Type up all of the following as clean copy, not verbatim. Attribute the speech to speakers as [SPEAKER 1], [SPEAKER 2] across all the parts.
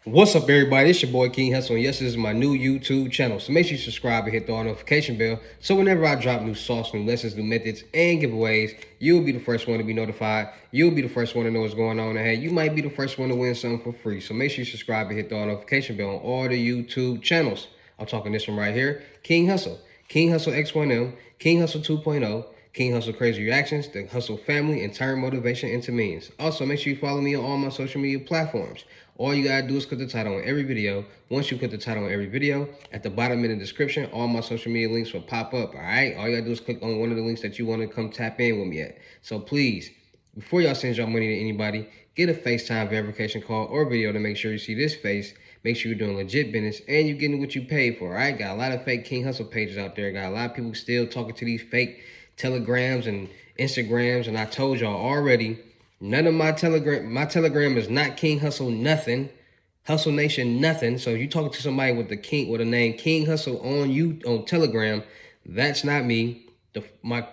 [SPEAKER 1] What's up, everybody? It's your boy King Hustle, and yes, this is my new YouTube channel. So make sure you subscribe and hit the notification bell so whenever I drop new sauce, new lessons, new methods, and giveaways, you'll be the first one to be notified. You'll be the first one to know what's going on ahead. You might be the first one to win something for free. So make sure you subscribe and hit the notification bell on all the YouTube channels. I'm talking this one right here, King Hustle, King Hustle X1M, King Hustle 2.0, King Hustle Crazy Reactions, the Hustle family, and turn motivation into means. Also, make sure you follow me on all my social media platforms. All you gotta do is click the title on every video. Once you click the title on every video, at the bottom in the description, all my social media links will pop up, all right? All you gotta do is click on one of the links that you wanna come tap in with me at. So please, before y'all send y'all money to anybody, get a FaceTime verification call or video to make sure you see this face. Make sure you're doing legit business and you're getting what you paid for, all right? Got a lot of fake King Hustle pages out there. Got a lot of people still talking to these fake telegrams and Instagrams, and I told y'all already, none of my telegram is not King Hustle nothing, Hustle Nation nothing. So if you talking to somebody with the name King Hustle on Telegram, that's not me. My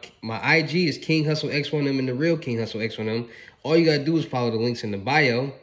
[SPEAKER 1] IG is King Hustle X1M and the real King Hustle X1M. All you gotta do is follow the links in the bio,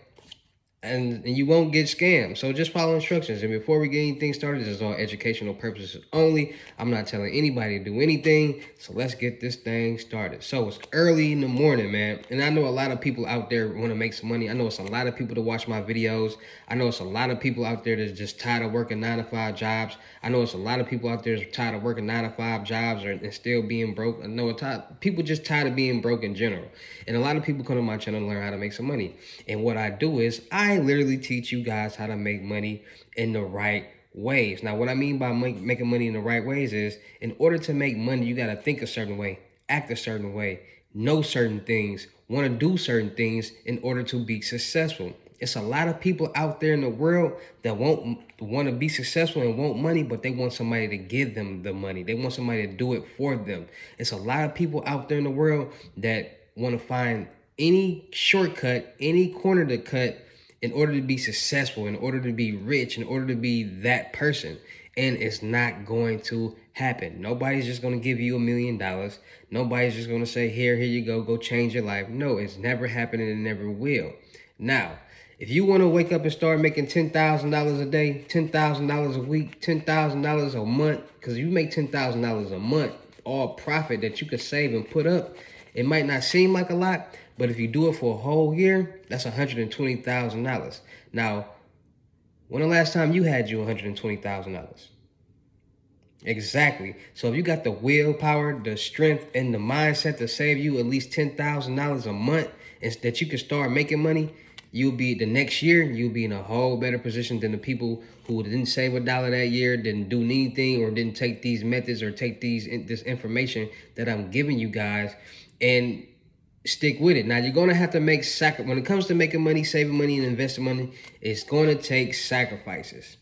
[SPEAKER 1] and you won't get scammed. So just follow instructions. And before we get anything started, this is all educational purposes only. I'm not telling anybody to do anything. So let's get this thing started. So it's early in the morning, man. And I know a lot of people out there want to make some money. I know it's a lot of people to watch my videos. I know it's a lot of people out there that's just tired of working 9-to-5 jobs. I know it's a lot of people out there that's tired of working 9-to-5 jobs and still being broke. I know people just tired of being broke in general. And a lot of people come to my channel to learn how to make some money. And what I do is I literally teach you guys how to make money in the right ways. Now, what I mean by making money in the right ways is, in order to make money, you got to think a certain way, act a certain way, know certain things, want to do certain things in order to be successful. It's a lot of people out there in the world that want to be successful and want money, but they want somebody to give them the money. They want somebody to do it for them. It's a lot of people out there in the world that want to find any shortcut, any corner to cut in order to be successful, in order to be rich, in order to be that person. And it's not going to happen. Nobody's just going to give you $1 million. Nobody's just going to say, here you go change your life. No, it's never happened and it never will. Now, if you want to wake up and start making $10,000 a day, $10,000 a week, $10,000 a month, because you make $10,000 a month, all profit that you could save and put up, it might not seem like a lot, but if you do it for a whole year, that's $120,000. Now, when the last time you had you $120,000? Exactly. So if you got the willpower, the strength, and the mindset to save you at least $10,000 a month, and that you can start making money, you'll be the next year, you'll be in a whole better position than the people who didn't save $1 that year, didn't do anything, or didn't take these methods or take this information that I'm giving you guys and stick with it. Now, you're going to have to make when it comes to making money, saving money, and investing money, it's going to take sacrifices.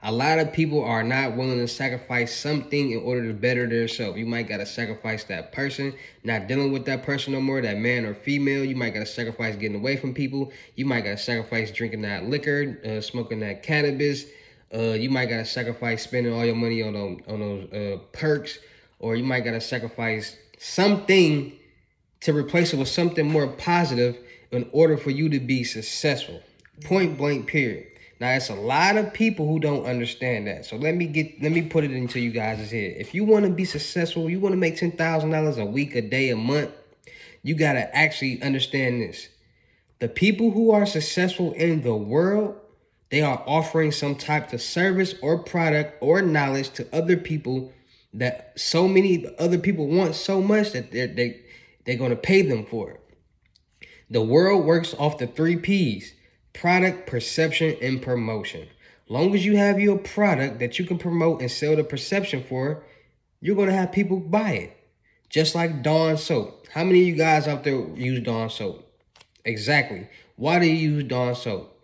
[SPEAKER 1] A lot of people are not willing to sacrifice something in order to better themselves. You might got to sacrifice that person, not dealing with that person no more, that man or female. You might got to sacrifice getting away from people. You might got to sacrifice drinking that liquor, smoking that cannabis. You might got to sacrifice spending all your money on those perks, or you might got to sacrifice something to replace it with something more positive in order for you to be successful. Point blank, period. Now, it's a lot of people who don't understand that. So let me put it into you guys' head. If you want to be successful, you want to make $10,000 a week, a day, a month, you got to actually understand this. The people who are successful in the world, they are offering some type of service or product or knowledge to other people that so many other people want so much that they're going to pay them for it. The world works off the 3 P's: product, perception, and promotion. Long as you have your product that you can promote and sell the perception for, you're going to have people buy it. Just like Dawn soap. How many of you guys out there use Dawn soap? Exactly. Why do you use Dawn soap?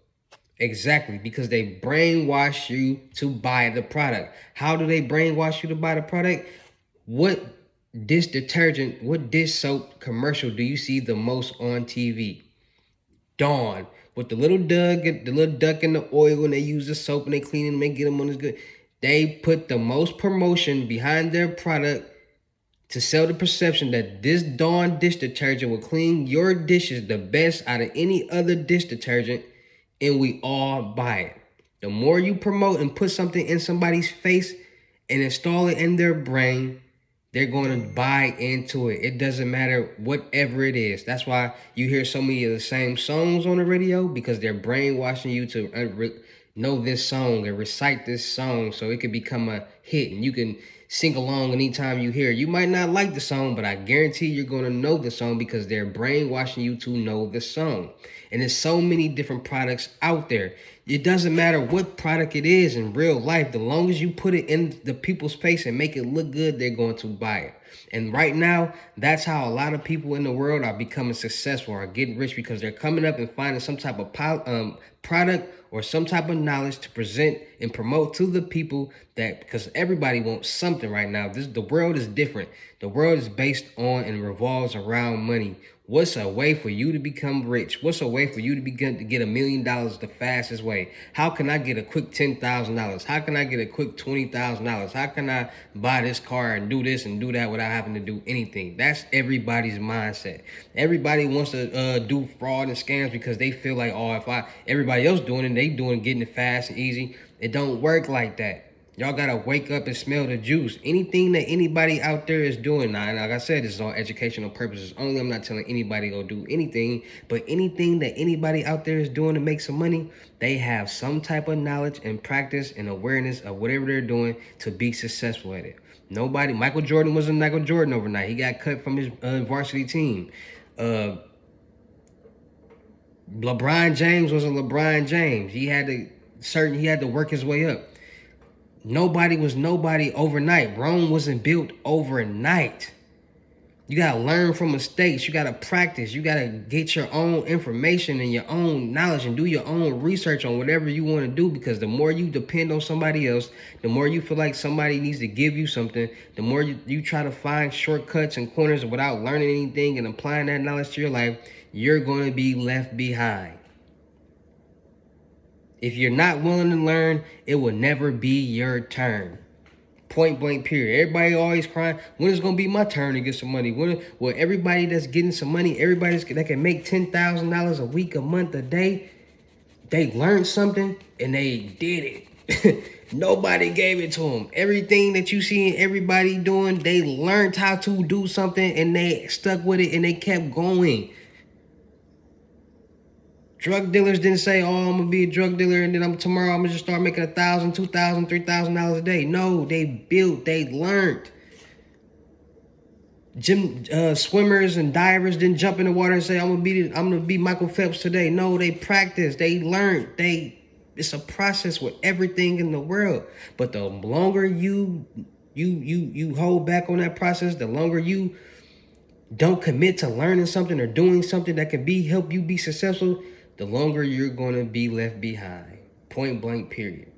[SPEAKER 1] Exactly, because they brainwash you to buy the product. How do they brainwash you to buy the product? What dish soap commercial do you see the most on TV? Dawn, with the little duck in the oil, and they use the soap and they clean them and they get them on this good. They put the most promotion behind their product to sell the perception that this Dawn dish detergent will clean your dishes the best out of any other dish detergent, and we all buy it. The more you promote and put something in somebody's face and install it in their brain, they're going to buy into it. It doesn't matter whatever it is. That's why you hear so many of the same songs on the radio, because they're brainwashing you to know this song and recite this song so it can become a hit and you can sing along anytime you hear it. You might not like the song, but I guarantee you're going to know the song because they're brainwashing you to know the song. And there's so many different products out there. It doesn't matter what product it is in real life. The long as you put it in the people's face and make it look good, they're going to buy it. And right now, that's how a lot of people in the world are becoming successful or getting rich, because they're coming up and finding some type of product or some type of knowledge to present and promote to the people, that because everybody wants something right now. The world is different. The world is based on and revolves around money. What's a way for you to become rich? What's a way for you to begin to get $1 million the fastest way? How can I get a quick $10,000? How can I get a quick $20,000? How can I buy this car and do this and do that without having to do anything? That's everybody's mindset. Everybody wants to do fraud and scams because they feel like, oh, if everybody else doing it, they doing getting it fast and easy. It don't work like that. Y'all gotta wake up and smell the juice. Anything that anybody out there is doing now, and like I said, this is on educational purposes only. I'm not telling anybody to go do anything, but anything that anybody out there is doing to make some money, they have some type of knowledge and practice and awareness of whatever they're doing to be successful at it. Michael Jordan wasn't Michael Jordan overnight. He got cut from his varsity team. LeBron James wasn't LeBron James. He had to work his way up. Nobody was nobody overnight. Rome wasn't built overnight. You got to learn from mistakes. You got to practice. You got to get your own information and your own knowledge and do your own research on whatever you want to do, because the more you depend on somebody else, the more you feel like somebody needs to give you something, the more you try to find shortcuts and corners without learning anything and applying that knowledge to your life, you're going to be left behind. If you're not willing to learn, it will never be your turn. Point blank, period. Everybody always crying, when is going to be my turn to get some money? Well, everybody that's getting some money, everybody that can make $10,000 a week, a month, a day, they learned something and they did it. Nobody gave it to them. Everything that you see everybody doing, they learned how to do something and they stuck with it and they kept going. Drug dealers didn't say, oh, I'm going to be a drug dealer and then tomorrow I'm going to just start making $1,000, $2,000, $3,000 a day. No, they learned. Swimmers and divers didn't jump in the water and say, I'm gonna be Michael Phelps today. No, they practiced, they learned. It's a process with everything in the world. But the longer you hold back on that process, the longer you don't commit to learning something or doing something that can help you be successful, the longer you're going to be left behind. Point blank, period.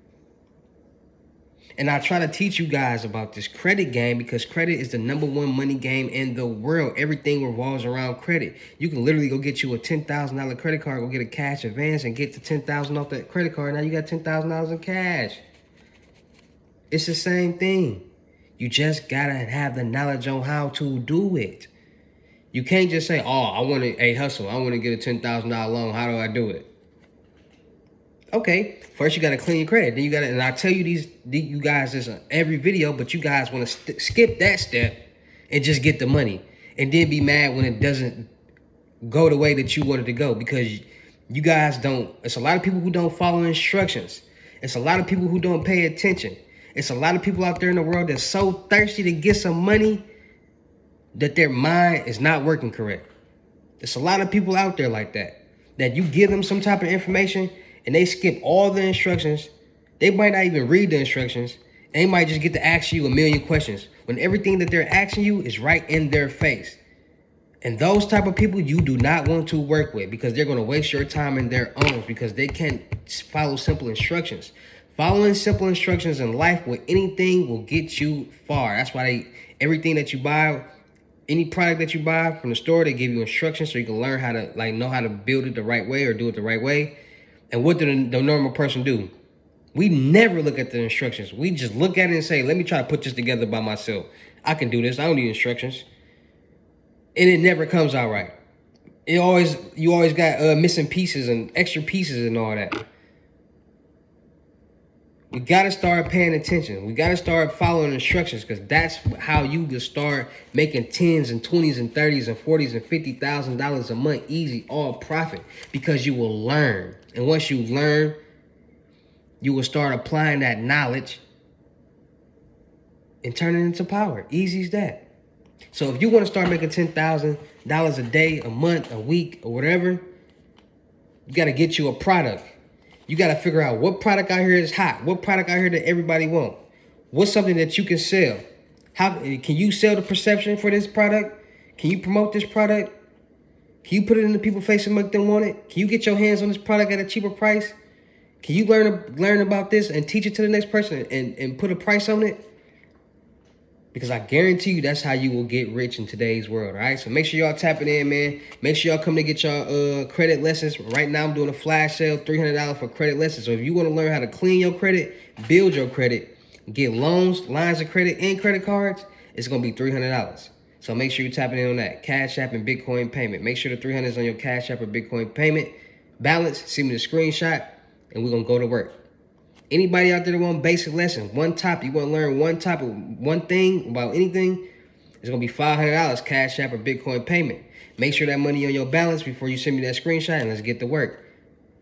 [SPEAKER 1] And I try to teach you guys about this credit game, because credit is the #1 money game in the world. Everything revolves around credit. You can literally go get you a $10,000 credit card, go get a cash advance and get the $10,000 off that credit card. Now you got $10,000 in cash. It's the same thing. You just got to have the knowledge on how to do it. You can't just say, oh, I want to, Hustle, I want to get a $10,000 loan. How do I do it? Okay, first you got to clean your credit. Then you got to, and I tell you you guys this on every video, but you guys want to skip that step and just get the money. And then be mad when it doesn't go the way that you wanted to go, because you guys don't, it's a lot of people who don't follow instructions. It's a lot of people who don't pay attention. It's a lot of people out there in the world that's so thirsty to get some money that their mind is not working correct. There's a lot of people out there like that you give them some type of information and they skip all the instructions. They might not even read the instructions. They might just get to ask you a million questions when everything that they're asking you is right in their face. And those type of people you do not want to work with, because they're going to waste your time and their own, because they can't follow simple instructions. Following simple instructions in life with anything will get you far. That's why everything that you buy, any product that you buy from the store, they give you instructions so you can learn how to know how to build it the right way or do it the right way. And what did the normal person do? We never look at the instructions. We just look at it and say, let me try to put this together by myself. I can do this. I don't need instructions. And it never comes out right. You always got missing pieces and extra pieces and all that. We gotta start paying attention. We gotta start following instructions, because that's how you can start making tens and twenties and thirties and forties and $50,000 a month easy, all profit. Because you will learn, and once you learn, you will start applying that knowledge and turn it into power. Easy as that. So if you want to start making $10,000 a day, a month, a week, or whatever, you got to get you a product. You got to figure out what product out here is hot. What product out here that everybody want. What's something that you can sell? How can you sell the perception for this product? Can you promote this product? Can you put it in the people's face and make them want it? Can you get your hands on this product at a cheaper price? Can you learn about this and teach it to the next person and put a price on it? Because I guarantee you that's how you will get rich in today's world, all right? So make sure y'all tapping in, man. Make sure y'all come to get y'all credit lessons. Right now I'm doing a flash sale, $300 for credit lessons. So if you want to learn how to clean your credit, build your credit, get loans, lines of credit, and credit cards, it's going to be $300. So make sure you're tapping in on that. Cash App and Bitcoin payment. Make sure the 300 is on your Cash App or Bitcoin payment balance. Send me the screenshot, and we're going to go to work. Anybody out there that want basic lesson, one topic, you want to learn one topic, one thing about anything, it's going to be $500 Cash App or Bitcoin payment. Make sure that money on your balance before you send me that screenshot, and let's get to work.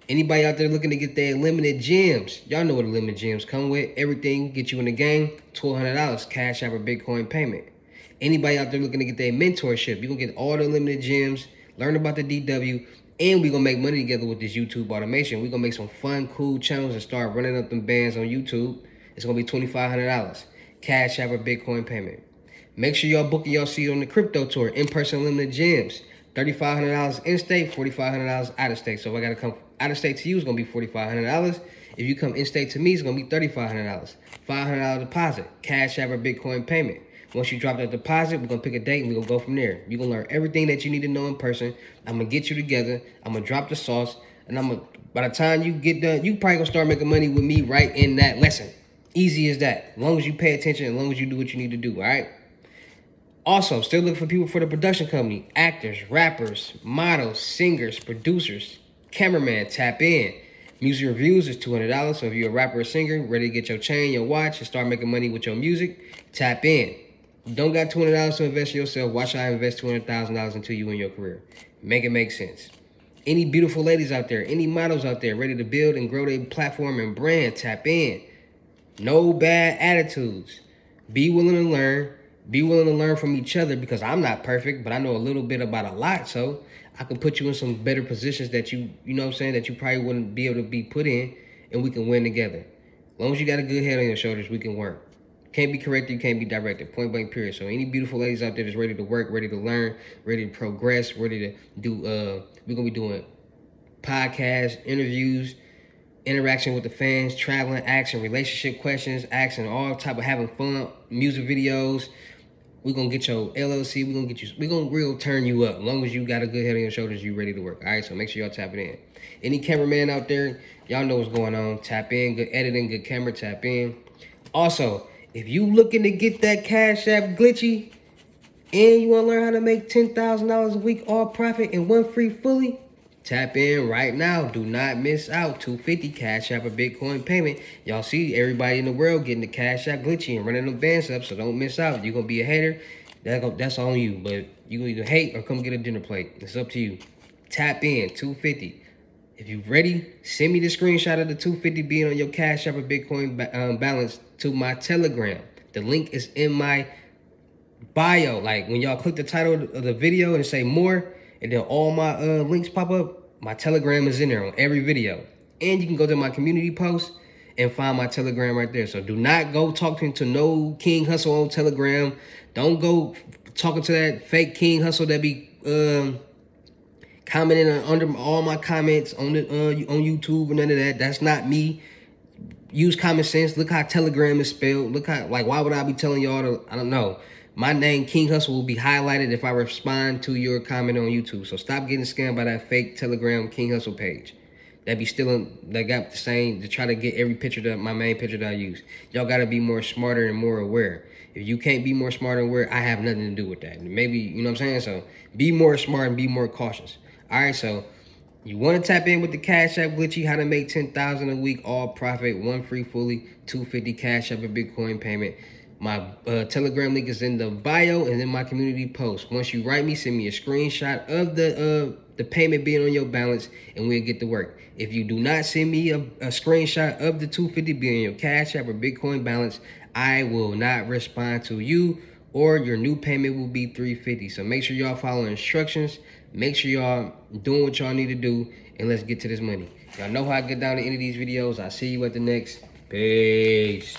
[SPEAKER 1] Anybody out there looking to get their limited gems, y'all know what the limited gems come with. Everything get you in the game, $1,200 Cash App or Bitcoin payment. Anybody out there looking to get their mentorship, you're going to get all the limited gems, learn about the DW, and we're going to make money together with this YouTube automation. We're going to make some fun, cool channels and start running up them bands on YouTube. It's going to be $2,500. Cash App or Bitcoin payment. Make sure y'all booking your seat on the crypto tour. In-person limited gems. $3,500 in-state, $4,500 out-of-state. So if I got to come out-of-state to you, it's going to be $4,500. If you come in-state to me, it's going to be $3,500. $500 deposit. Cash App or Bitcoin payment. Once you drop that deposit, we're going to pick a date and we're going to go from there. You're going to learn everything that you need to know in person. I'm going to get you together. I'm going to drop the sauce. And by the time you get done, you probably going to start making money with me right in that lesson. Easy as that. As long as you pay attention, as long as you do what you need to do, all right? Also, still looking for people for the production company. Actors, rappers, models, singers, producers, cameraman, tap in. Music reviews is $200. So if you're a rapper or singer, ready to get your chain, your watch, and start making money with your music, tap in. You don't got $200 to invest in yourself. Why should I invest $200,000 into you in your career? Make it make sense. Any beautiful ladies out there, any models out there ready to build and grow their platform and brand, tap in. No bad attitudes. Be willing to learn. Be willing to learn from each other, because I'm not perfect, but I know a little bit about a lot. So I can put you in some better positions that you know what I'm saying, that you probably wouldn't be able to be put in, and we can win together. As long as you got a good head on your shoulders, we can work. Can't be corrected, you can't be directed. Point blank, period. So any beautiful ladies out there that's ready to work, ready to learn, ready to progress, ready to do, we're going to be doing podcasts, interviews, interaction with the fans, traveling, asking relationship questions, asking all type of having fun, music videos. We're going to get your LLC. We're going to real turn you up. As long as you got a good head on your shoulders, you ready to work. All right, so make sure y'all tap it in. Any cameraman out there, y'all know what's going on. Tap in, good editing, good camera, tap in. Also, if you looking to get that Cash App glitchy and you want to learn how to make $10,000 a week all profit and one free fully, tap in right now. Do not miss out. $250 Cash App or Bitcoin payment. Y'all see everybody in the world getting the Cash App glitchy and running them bands up, so don't miss out. You're going to be a hater. That's on you, but you can either hate or come get a dinner plate. It's up to you. Tap in, $250. If you're ready, send me the screenshot of the $250 being on your Cash App or Bitcoin balance to my Telegram. The link is in my bio. Like when y'all click the title of the video and say more, and then all my links pop up, my Telegram is in there on every video. And you can go to my community post and find my Telegram right there. So do not go talking to no King Hustle on Telegram. Don't go talking to that fake King Hustle that be commenting under all my comments on YouTube and none of that. That's not me. Use common sense. Look how Telegram is spelled. Look how, like, why would I be telling y'all to, I don't know. My name, King Hustle, will be highlighted if I respond to your comment on YouTube. So stop getting scammed by that fake Telegram King Hustle page. That be stealing, that got the same, to try to get every picture that, my main picture that I use. Y'all got to be more smarter and more aware. If you can't be more smart and aware, I have nothing to do with that. Maybe, you know what I'm saying? So be more smart and be more cautious. All right, so you want to tap in with the Cash App Glitchy, how to make 10,000 a week, all profit, 1 free fully, 250 Cash App a Bitcoin payment. My Telegram link is in the bio and in my community post. Once you write me, send me a screenshot of the payment being on your balance, and we'll get to work. If you do not send me a screenshot of the 250 being your Cash App or Bitcoin balance, I will not respond to you, or your new payment will be 350. So make sure y'all follow instructions. Make sure y'all doing what y'all need to do, and let's get to this money. Y'all know how I get down to the end of these videos. I'll see you at the next. Peace.